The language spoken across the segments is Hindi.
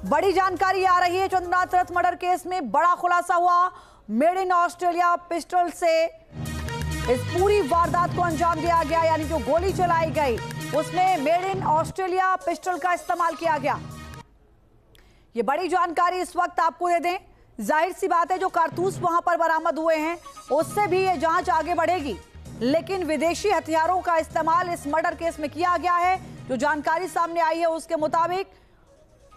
बड़ी जानकारी आ रही है। चंद्रनाथ रथ मर्डर केस में बड़ा खुलासा हुआ। मेड इन ऑस्ट्रेलिया पिस्टल से इस पूरी वारदात को अंजाम दिया गया, यानी जो गोली चलाई गई उसमें मेड इन ऑस्ट्रेलिया पिस्टल का इस्तेमाल किया गया। ये बड़ी जानकारी इस वक्त आपको दे दें। जाहिर सी बात है, जो कारतूस वहां पर बरामद हुए हैं उससे भी ये जांच आगे बढ़ेगी, लेकिन विदेशी हथियारों का इस्तेमाल इस मर्डर केस में किया गया है। जो जानकारी सामने आई है उसके मुताबिक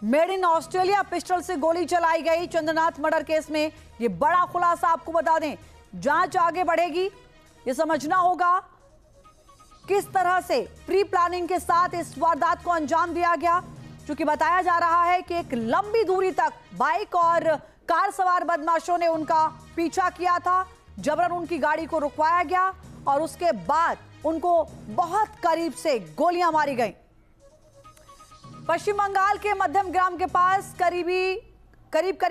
मेड इन ऑस्ट्रेलिया पिस्टल से गोली चलाई गई चंद्रनाथ मर्डर केस में। ये बड़ा खुलासा आपको बता दें, जांच आगे बढ़ेगी। ये समझना होगा किस तरह से प्री प्लानिंग के साथ इस वारदात को अंजाम दिया गया, क्योंकि बताया जा रहा है कि एक लंबी दूरी तक बाइक और कार सवार बदमाशों ने उनका पीछा किया था। जबरन उनकी गाड़ी को रुकवाया गया और उसके बाद उनको बहुत करीब से गोलियां मारी गईं। पश्चिम बंगाल के मध्यम ग्राम के पास करीब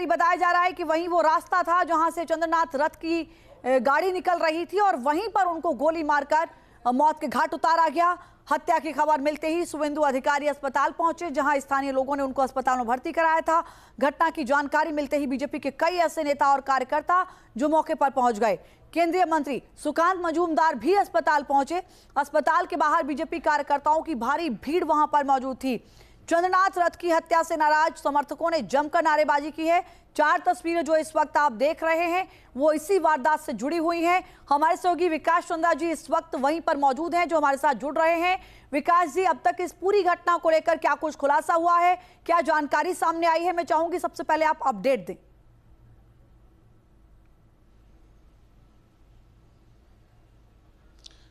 बताया जा रहा है कि वहीं वो रास्ता था जहां से चंद्रनाथ रथ की गाड़ी निकल रही थी और वहीं पर उनको गोली मारकर मौत के घाट उतारा गया। हत्या की खबर मिलते ही शुभेंदु अधिकारी अस्पताल पहुंचे, जहां स्थानीय लोगों ने उनको अस्पताल में भर्ती कराया था। घटना की जानकारी मिलते ही बीजेपी के कई ऐसे नेता और कार्यकर्ता जो मौके पर पहुंच गए। केंद्रीय मंत्री सुकांत मजूमदार भी अस्पताल पहुंचे। अस्पताल के बाहर बीजेपी कार्यकर्ताओं की भारी भीड़ वहां पर मौजूद थी। चंद्रनाथ रथ की हत्या से नाराज समर्थकों ने जमकर नारेबाजी की है। 4 तस्वीरें जो इस वक्त आप देख रहे हैं वो इसी वारदात से जुड़ी हुई हैं। हमारे सहयोगी विकास चंद्रा जी इस वक्त वहीं पर मौजूद हैं, जो हमारे साथ जुड़ रहे हैं। विकास जी, अब तक इस पूरी घटना को लेकर क्या कुछ खुलासा हुआ है, क्या जानकारी सामने आई है? मैं चाहूंगी सबसे पहले आप अपडेट दें।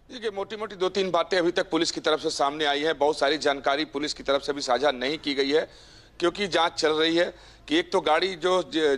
देखिए, मोटी मोटी 2-3 बातें अभी तक पुलिस की तरफ से सामने आई है। बहुत सारी जानकारी पुलिस की तरफ से भी साझा नहीं की गई है, क्योंकि जांच चल रही है। कि एक तो गाड़ी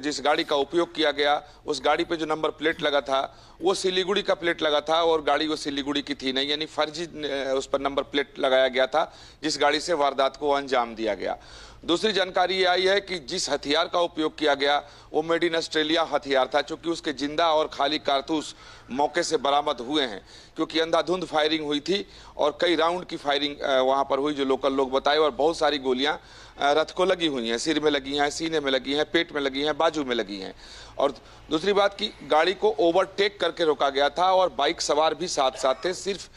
जिस गाड़ी का उपयोग किया गया, उस गाड़ी पे जो नंबर प्लेट लगा था वो सिलीगुड़ी का प्लेट लगा था और गाड़ी वो सिलीगुड़ी की थी नहीं, यानी फर्जी उस पर नंबर प्लेट लगाया गया था, जिस गाड़ी से वारदात को अंजाम दिया गया। दूसरी जानकारी ये आई है कि जिस हथियार का उपयोग किया गया वो मेड इन ऑस्ट्रेलिया हथियार था, चूंकि उसके जिंदा और खाली कारतूस मौके से बरामद हुए हैं, क्योंकि अंधाधुंध फायरिंग हुई थी और कई राउंड की फायरिंग वहां पर हुई, जो लोकल लोग बताए। और बहुत सारी गोलियां रथ को लगी हुई हैं, सिर में लगी हैं, सीने में लगी हैं, पेट में लगी हैं, बाजू में लगी हैं। और दूसरी बात की गाड़ी को ओवरटेक करके रोका गया था और बाइक सवार भी साथ साथ थे, सिर्फ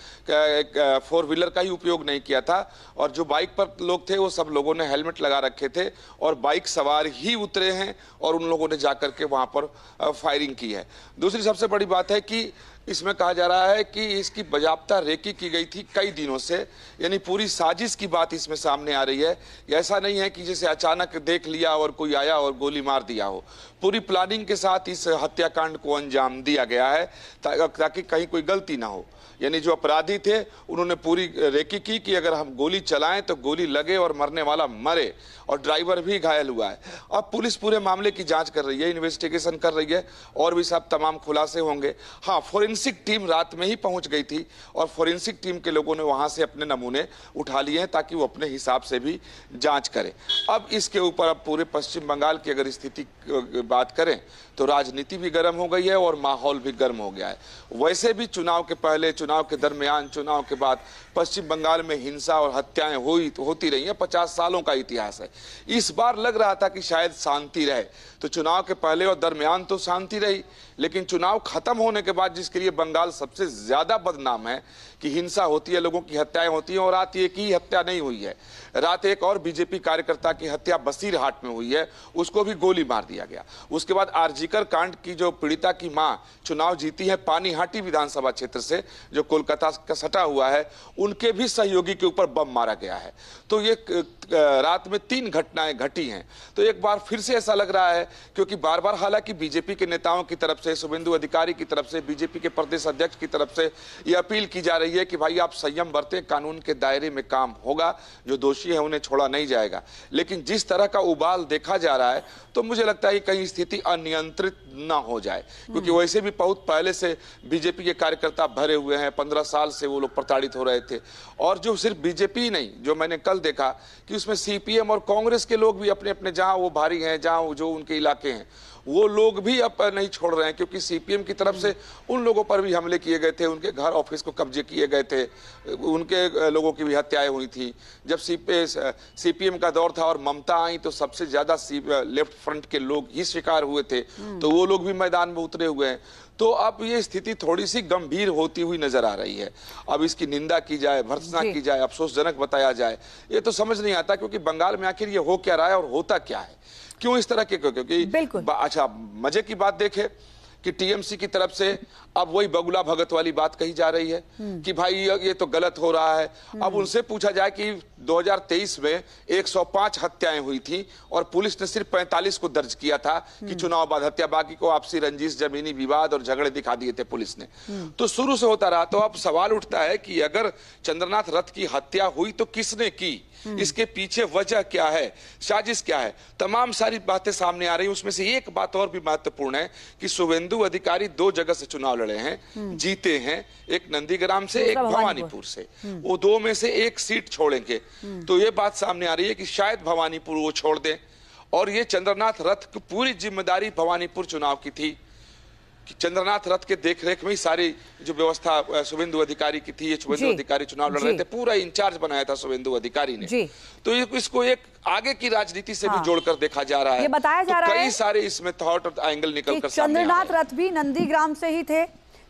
4 व्हीलर का ही उपयोग नहीं किया था। और जो बाइक पर लोग थे वो सब लोगों ने हेलमेट लगा रखे थे और बाइक सवार ही उतरे हैं और उन लोगों ने जाकर के वहां पर फायरिंग की है। दूसरी सबसे बड़ी बात है कि इसमें कहा जा रहा है कि इसकी बाजाप्ता रेकी की गई थी कई दिनों से, यानी पूरी साजिश की बात इसमें सामने आ रही है। ऐसा नहीं है कि जैसे अचानक देख लिया और कोई आया और गोली मार दिया हो। पूरी प्लानिंग के साथ इस हत्याकांड को अंजाम दिया गया है ताकि कहीं कोई गलती ना हो। यानी जो अपराधी थे उन्होंने पूरी रेकी की कि अगर हम गोली चलाएं तो गोली लगे और मरने वाला मरे, और ड्राइवर भी घायल हुआ है। अब पुलिस पूरे मामले की जांच कर रही है, इन्वेस्टिगेशन कर रही है और भी सब तमाम खुलासे होंगे। हाँ, फोरेंसिक टीम रात में ही पहुंच गई थी और फोरेंसिक टीम के लोगों ने वहां से अपने नमूने उठा लिए हैं ताकि वो अपने हिसाब से भी जांच करें। अब इसके ऊपर अब पूरे पश्चिम बंगाल की अगर स्थिति बात करें तो राजनीति भी गर्म हो गई है और माहौल भी गर्म हो गया है। वैसे भी चुनाव के पहले, चुनाव के दरमियान, चुनाव के बाद पश्चिम बंगाल में हिंसा और हत्याएं होती रही हैं, 50 सालों का इतिहास है। इस बार लग रहा था कि शायद शांति रहे, तो चुनाव के पहले और दरमियान तो शांति रही, लेकिन चुनाव खत्म होने के बाद जिसके लिए बंगाल सबसे ज्यादा बदनाम है कि हिंसा होती है, लोगों की हत्याएं होती हैं। और रात एक ही हत्या नहीं हुई है, रात एक और बीजेपी कार्यकर्ता की हत्या बसीरहाट में हुई है, उसको भी गोली मार दिया गया। उसके बाद आरजीकर कांड की जो पीड़िता की मां चुनाव जीती है पानीहाटी विधानसभा क्षेत्र से, जो कोलकाता का सटा हुआ है, उनके भी सहयोगी के ऊपर बम मारा गया है। तो ये रात में 3 घटनाएं घटी हैं। तो एक बार फिर से ऐसा लग रहा है, क्योंकि बार बार हालांकि बीजेपी के नेताओं की तरफ से, शुभेंदु अधिकारी की तरफ से, बीजेपी के प्रदेश अध्यक्ष की तरफ से ये अपील की जा रही है कि भाई आप संयम बरतें, कानून के दायरे में काम होगा, जो दोषी है उन्हें छोड़ा नहीं जाएगा। लेकिन जिस तरह का उबाल देखा जा रहा है तो मुझे लगता है कि कहीं स्थिति अनियंत्रित ना हो जाए, क्योंकि वैसे भी बहुत पहले से बीजेपी के कार्यकर्ता भरे हुए हैं, 15 साल से वो लोग प्रताड़ित हो रहे थे। और जो सिर्फ बीजेपी ही नहीं, जो मैंने कल देखा कि उसमें सीपीएम और कांग्रेस के लोग भी अपने अपने जहां वो भारी हैं, जहां जो उनके इलाके हैं, वो लोग भी अब नहीं छोड़ रहे हैं, क्योंकि सीपीएम की तरफ से उन लोगों लोगों पर भी हमले किए गए थे, उनके घर ऑफिस को कब्जे किए गए थे, उनके लोगों की भी हत्याएं हुई थी। जब सीपीएम का दौर था और ममता आई तो सबसे ज्यादा लेफ्ट फ्रंट के लोग ही शिकार हुए थे, तो वो लोग भी मैदान में उतरे हुए हैं। तो अब ये स्थिति थोड़ी सी गंभीर होती हुई नजर आ रही है। अब इसकी निंदा की जाए, भर्त्सना की जाए, अफसोसजनक बताया जाए, ये तो समझ नहीं आता, क्योंकि बंगाल में आखिर ये हो क्या रहा है और होता क्या है, क्यों इस तरह के, क्योंकि अच्छा मजे की बात देखे कि टीएमसी की तरफ से अब वही बगुला भगत वाली बात कही जा रही है कि भाई ये तो गलत हो रहा है। अब उनसे पूछा जाए कि 2023 में 105 हत्याएं हुई थी और पुलिस ने सिर्फ 45 को दर्ज किया था कि चुनाव बाद हत्या, बाकी को आपसी रंजिश, जमीनी विवाद और झगड़े दिखा दिए थे पुलिस ने। तो शुरू से होता रहा। तो अब सवाल उठता है कि अगर चंद्रनाथ रथ की हत्या हुई तो किसने की, इसके पीछे वजह क्या है, साजिश क्या है, तमाम सारी बातें सामने आ रही। उसमें से एक बात और भी महत्वपूर्ण है कि शुभेंदु अधिकारी 2 जगह से चुनाव लड़े हैं, जीते हैं, एक नंदीग्राम से, एक भवानीपुर से। वो 2 में से एक सीट छोड़ेंगे। तो ये बात सामने आ रही है कि शायद भवानीपुर वो छोड़ दें, और ये चंद्रनाथ रथ की पूरी जिम्मेदारी भवानीपुर चुनाव की थी कि चंद्रनाथ रथ के देखरेख में ही सारी जो व्यवस्था शुभेंदु अधिकारी की थी। ये शुभेंदु अधिकारी चुनाव लड़ रहे थे, पूरा इंचार्ज बनाया था शुभेंदु अधिकारी ने। तो इसको एक आगे की राजनीति से भी जोड़कर देखा जा रहा है। ये बताया जा रहा है कई सारे इसमें थॉट और एंगल निकल कर सामने आ रहे हैं। चंद्रनाथ रथ भी नंदीग्राम से ही थे।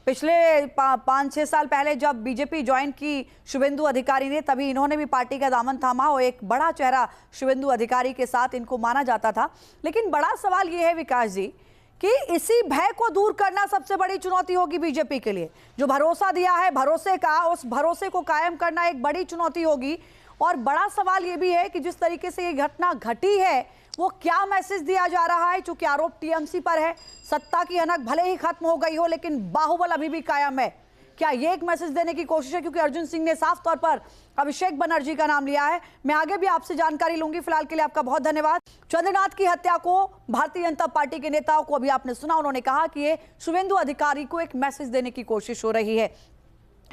पिछले 5-6 साल पहले जब बीजेपी ज्वाइन की शुभेंदु अधिकारी ने, तभी इन्होंने भी पार्टी का दामन थामा और एक बड़ा चेहरा शुभेंदु अधिकारी के साथ इनको माना जाता था। लेकिन बड़ा सवाल ये है विकास जी कि इसी भय को दूर करना सबसे बड़ी चुनौती होगी बीजेपी के लिए। जो भरोसा दिया है, भरोसे का, उस भरोसे को कायम करना एक बड़ी चुनौती होगी। और बड़ा सवाल ये भी है कि जिस तरीके से ये घटना घटी है वो क्या मैसेज दिया जा रहा है। चूंकि आरोप टीएमसी पर है, सत्ता की हनक भले ही खत्म हो गई हो लेकिन बाहुबल अभी भी कायम है। क्या ये एक मैसेज देने की कोशिश है? क्योंकि अर्जुन सिंह ने साफ तौर पर अभिषेक बनर्जी का नाम लिया है। मैं आगे भी आपसे जानकारी लूंगी, फिलहाल के लिए आपका बहुत धन्यवाद। चंद्रनाथ की हत्या को भारतीय जनता पार्टी के नेताओं को अभी आपने सुना, उन्होंने कहा कि ये शुभेंदु अधिकारी को एक मैसेज देने की कोशिश हो रही है।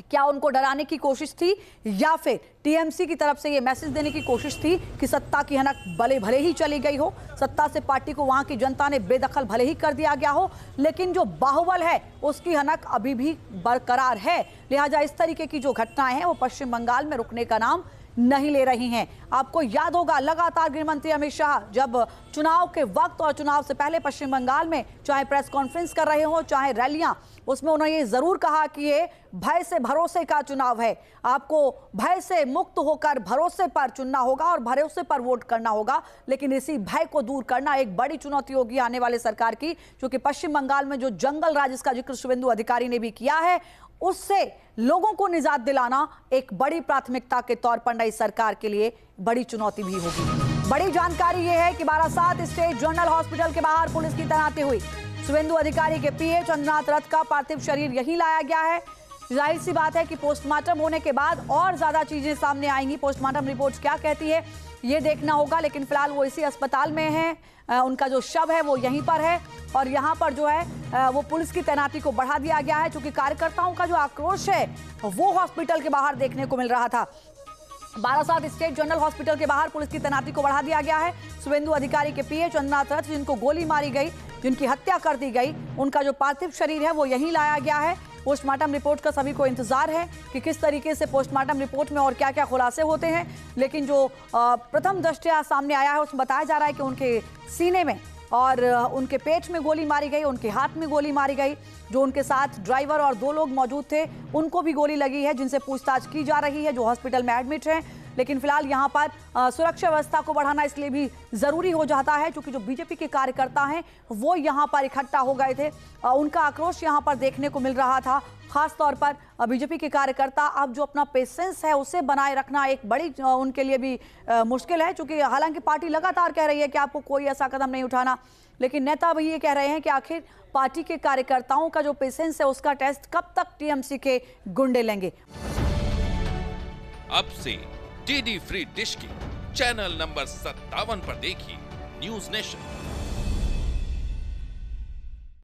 क्या उनको डराने की कोशिश थी या फिर टीएमसी की तरफ से ये मैसेज देने की कोशिश थी कि सत्ता की हनक भले ही चली गई हो, सत्ता से पार्टी को वहां की जनता ने बेदखल भले ही कर दिया गया हो, लेकिन जो बाहुबल है उसकी हनक अभी भी बरकरार है। लिहाजा इस तरीके की जो घटनाएं हैं वो पश्चिम बंगाल में रुकने का नाम नहीं ले रही हैं। आपको याद होगा लगातार गृहमंत्री अमित शाह जब चुनाव के वक्त और चुनाव से पहले पश्चिम बंगाल में चाहे प्रेस कॉन्फ्रेंस कर रहे हो, चाहे रैलियां, उसमें उन्होंने ये जरूर कहा कि ये भय से भरोसे का चुनाव है। आपको भय से मुक्त होकर भरोसे पर चुनना होगा और भरोसे पर वोट करना होगा। लेकिन इसी भय को दूर करना एक बड़ी चुनौती होगी आने वाले सरकार की, क्योंकि पश्चिम बंगाल में जो जंगल राज जिसका जिक्र शुभेंदु अधिकारी ने भी किया है, उससे लोगों को निजात दिलाना एक बड़ी प्राथमिकता के तौर पर नई सरकार के लिए बड़ी चुनौती भी होगी। बड़ी जानकारी यह है कि बारासात स्टेट जनरल हॉस्पिटल के बाहर पुलिस की तैनाती हुई। शुभेंदु अधिकारी के पीए चंद्रनाथ रथ का पार्थिव शरीर यहीं लाया गया है। जाहिर सी बात है कि पोस्टमार्टम होने के बाद और ज्यादा चीजें सामने आएंगी। पोस्टमार्टम रिपोर्ट क्या कहती है ये देखना होगा, लेकिन फिलहाल वो इसी अस्पताल में है, उनका जो शव है वो यहीं पर है और यहाँ पर जो है वो पुलिस की तैनाती को बढ़ा दिया गया है, क्योंकि कार्यकर्ताओं का जो आक्रोश है वो हॉस्पिटल के बाहर देखने को मिल रहा था। बारासात स्टेट जनरल हॉस्पिटल के बाहर पुलिस की तैनाती को बढ़ा दिया गया है। शुभेंदु अधिकारी के पीए चंद्रनाथ रथ, जिनको गोली मारी गई, जिनकी हत्या कर दी गई, उनका जो पार्थिव शरीर है वो यहीं लाया गया है। पोस्टमार्टम रिपोर्ट का सभी को इंतजार है कि किस तरीके से पोस्टमार्टम रिपोर्ट में और क्या क्या खुलासे होते हैं। लेकिन जो प्रथम दृष्टया सामने आया है उसमें बताया जा रहा है कि उनके सीने में और उनके पेट में गोली मारी गई, उनके हाथ में गोली मारी गई। जो उनके साथ ड्राइवर और 2 लोग मौजूद थे उनको भी गोली लगी है, जिनसे पूछताछ की जा रही है, जो हॉस्पिटल में एडमिट हैं। लेकिन फिलहाल यहाँ पर सुरक्षा व्यवस्था को बढ़ाना इसलिए भी जरूरी हो जाता है क्योंकि जो बीजेपी के कार्यकर्ता हैं वो यहाँ पर इकट्ठा हो गए थे। उनका आक्रोश यहाँ पर देखने को मिल रहा था। खास तौर पर बीजेपी के कार्यकर्ता अब जो अपना पेशेंस है उसे बनाए रखना एक बड़ी उनके लिए भी मुश्किल है, क्योंकि हालांकि पार्टी लगातार कह रही है कि आपको कोई ऐसा कदम नहीं उठाना, लेकिन नेता भी ये कह रहे हैं कि आखिर पार्टी के कार्यकर्ताओं का जो पेशेंस है उसका टेस्ट कब तक टीएमसी के गुंडे लेंगे। अब से डीडी फ्री डिश की चैनल नंबर 57 पर देखिए न्यूज नेशन।